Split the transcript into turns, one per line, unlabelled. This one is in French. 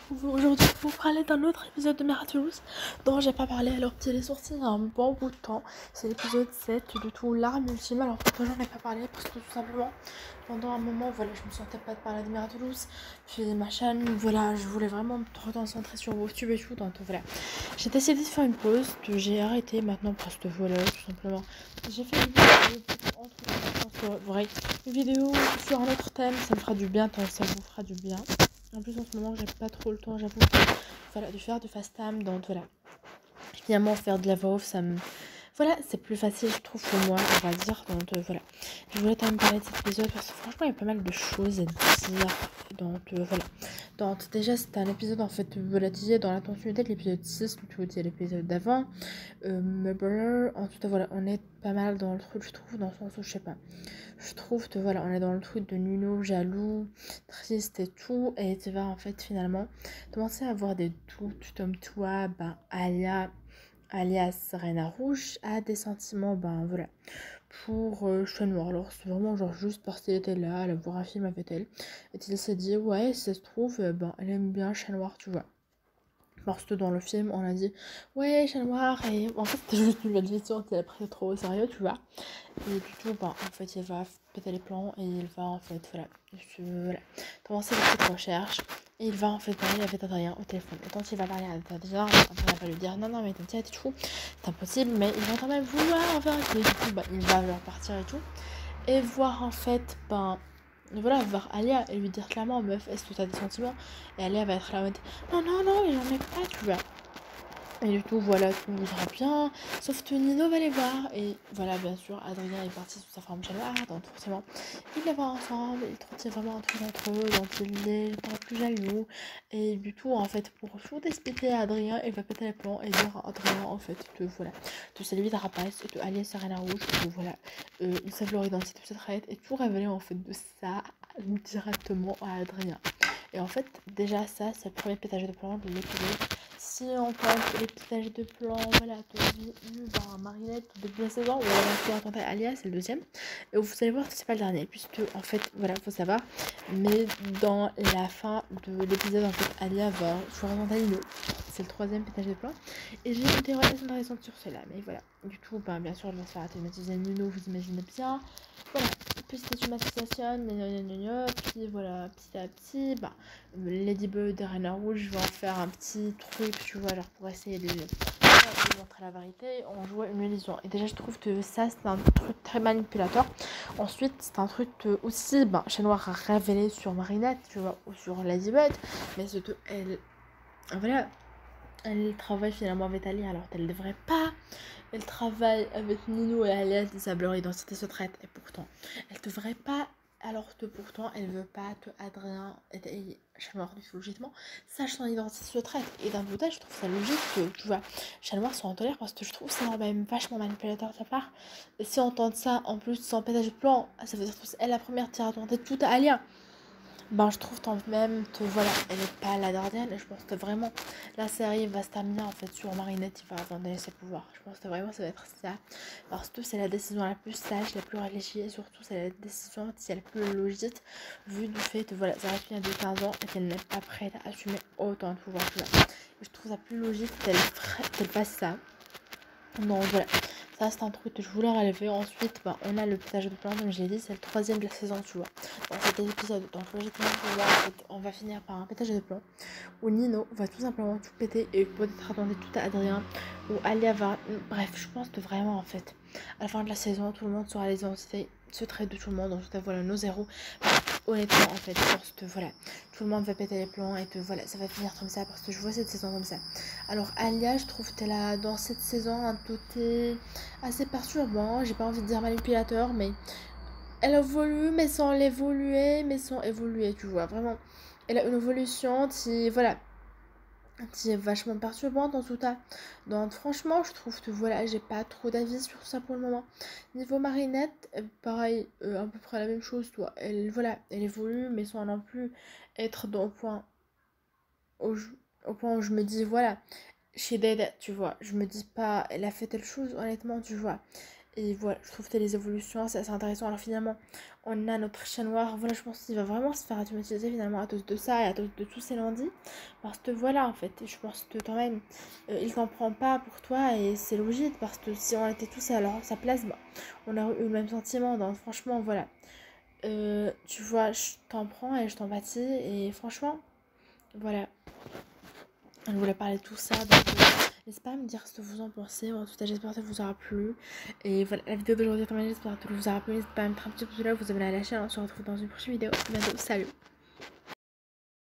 retrouve aujourd'hui pour vous parler d'un autre épisode de Miraculous dont j'ai pas parlé alors qu'il est sorti il y a un bon bout de temps. C'est l'épisode 7 du tout L'arme ultime. Alors pourquoi j'en ai pas parlé? Parce que tout simplement pendant un moment voilà je me sentais pas de parler de Miraculous. Puis ma chaîne voilà je voulais vraiment me reconcentrer sur vos tubes et tout, donc voilà. J'ai décidé de faire une pause, j'ai arrêté maintenant parce que voilà tout simplement. J'ai fait une vidéo une vidéo sur un autre thème, ça me fera du bien tant que ça vous fera du bien. En plus en ce moment j'ai pas trop le temps, j'avoue, voilà, de faire du fast time, donc voilà. Finalement faire de la voix off ça me... Voilà, c'est plus facile je trouve pour moi, on va dire, donc voilà. Je voulais quand même parler de cet épisode parce que franchement il y a pas mal de choses à dire, donc voilà. Donc déjà c'est un épisode en fait volatilisé dans la continuité de l'épisode 6, tu vois, l'épisode d'avant. Mais voilà, en tout cas voilà, on est pas mal dans le truc je trouve, dans le sens où je sais pas. Je trouve que voilà, on est dans le truc de Nuno, jaloux, triste et tout, et tu vas en fait finalement commencer à avoir des doutes comme toi, ben alias Reina Rouge a des sentiments, ben voilà, pour Chat Noir. Alors c'est vraiment genre juste parce qu'elle était là, elle a voir un film avec elle, et il s'est dit ouais, si ça se trouve, ben elle aime bien Chat Noir, tu vois. Parce que dans le film, on a dit ouais, Chat Noir, et en fait c'était juste une malédiction, elle a pris trop au sérieux, tu vois. Et du coup, ben, en fait, il va péter les plans et il va en fait, voilà, commencer des petites recherches. Et il va en fait parler avec Adrien au téléphone. Et quand il va parler avec Adrien, Adrien va lui dire non, non, mais t'inquiète et tout, c'est impossible, mais il va quand même vouloir vérifier. Du coup, ben, il va leur partir et tout. Et voir en fait, ben, voilà, voir Alia et lui dire clairement, meuf, est-ce que t'as des sentiments? Et Alia va être là en mode non, non, non, il en est pas, tu vois. Et du coup, voilà, tout ira bien. Sauf que Nino va les voir. Et voilà, bien sûr, Adrien est parti sous sa forme jaloux. Donc forcément, ils les voient ensemble. Ils trouvent vraiment un truc entre eux. Donc il est pas plus jaloux. Et du tout, en fait, pour tout expliquer à Adrien, il va péter les plombs et dire à Adrien, en fait, que voilà, que c'est lui de rapace, que Alias Serena Rouge, que voilà, ils savent leur identité secrète. Et tout révéler, en fait, de ça directement à Adrien. Et en fait, déjà, ça, c'est le premier pétage de plomb de l'épisode. Si on compte les pétages de plomb, voilà, dans Marinette au début de la saison, où elle a fait raconter Alia, c'est le deuxième. Et vous allez voir que c'est pas le dernier, puisque, en fait, voilà, faut savoir. Mais dans la fin de l'épisode, en fait, Alia va se raconter Nino. C'est le troisième pétage de plomb. Et j'ai une théorie intéressante sur cela, mais voilà. Du coup, ben, bien sûr, elle va se faire automatiser Nino, vous imaginez bien. Voilà. Puis c'était une association, puis voilà, petit à petit, bah, Ladybug et Reina Rouge vont faire un petit truc, tu vois, genre pour essayer de montrer la vérité, on jouait une illusion. Et déjà, je trouve que ça, c'est un truc très manipulateur. Ensuite, c'est un truc aussi, ben, Chat Noir a révélé sur Marinette, tu vois, ou sur Ladybug, mais c'est que elle, voilà, elle travaille finalement avec Ali alors qu'elle ne devrait pas. Elle travaille avec Nino et Alias de sa leur identité secrète et pourtant elle devrait pas, alors que pourtant elle veut pas que Adrien et Chat Noir logiquement sache son identité secrète. Et d'un côté je trouve ça logique que tu vois Chat Noir soit en colère parce que je trouve ça même vachement manipulateur de sa part. Et si on tente ça en plus sans pétage de plan, ça veut dire que c'est elle la première tire à tenter tout à Alia. Ben, je trouve tant même que voilà, elle est pas la gardienne. Et je pense que vraiment la série va se terminer en fait sur Marinette, il va abandonner ses pouvoirs. Je pense que vraiment ça va être ça. Parce que c'est la décision la plus sage, la plus réfléchie et surtout c'est la décision qui est la plus logique vu du fait que voilà, ça reste bien de 15 ans et qu'elle n'est pas prête à assumer autant de pouvoir que là. Et je trouve ça plus logique qu'elle fasse ça. Donc voilà, ça c'est un truc que je voulais relever. Ensuite, ben, on a le pétage de plomb, comme je l'ai dit, c'est le troisième de la saison, tu vois. Dans cet épisode, donc logiquement, on va finir par un pétage de plomb où Nino va tout simplement tout péter et peut-être attendre tout à Adrien, où Alia va... Bref, je pense que vraiment, en fait, à la fin de la saison, tout le monde sera les identités secrètes de tout le monde. Donc tout à voilà, nos zéros. Honnêtement, en fait, parce que voilà, tout le monde va péter les plombs et que voilà, ça va finir comme ça parce que je vois cette saison comme ça. Alors Alia, je trouve qu'elle a dans cette saison un côté assez perturbant, j'ai pas envie de dire manipulateur, mais elle évolue mais sans l'évoluer, mais sans évoluer, tu vois, vraiment. Elle a une évolution qui, voilà, qui est vachement perturbante en tout cas. Donc franchement, je trouve que voilà, j'ai pas trop d'avis sur ça pour le moment. Niveau Marinette, pareil, à peu près la même chose, toi. Elle, voilà, elle évolue mais sans non plus être dans le point au point où je me dis, voilà, chez Dead, tu vois, je me dis pas, elle a fait telle chose, honnêtement, tu vois. Et voilà, je trouve que les évolutions, c'est assez intéressant. Alors finalement, on a notre chat noir. Voilà, je pense qu'il va vraiment se faire automatiser finalement à cause de ça et à cause de tous ces lundis. Parce que voilà, en fait, je pense que quand même, il t'en prend pas pour toi et c'est logique. Parce que si on était tous à sa place, bah, on aurait eu le même sentiment. Donc franchement, voilà. Tu vois, je t'en prends et je t'empathie. Et franchement, voilà. Je voulais parler de tout ça. Donc, n'hésitez pas à me dire ce que vous en pensez. En tout cas, j'espère que ça vous aura plu. Et voilà, la vidéo d'aujourd'hui est terminée. J'espère que ça vous aura plu. N'hésitez pas à mettre un petit pouce bleu, vous abonner à la chaîne. On se retrouve dans une prochaine vidéo. À bientôt. Salut!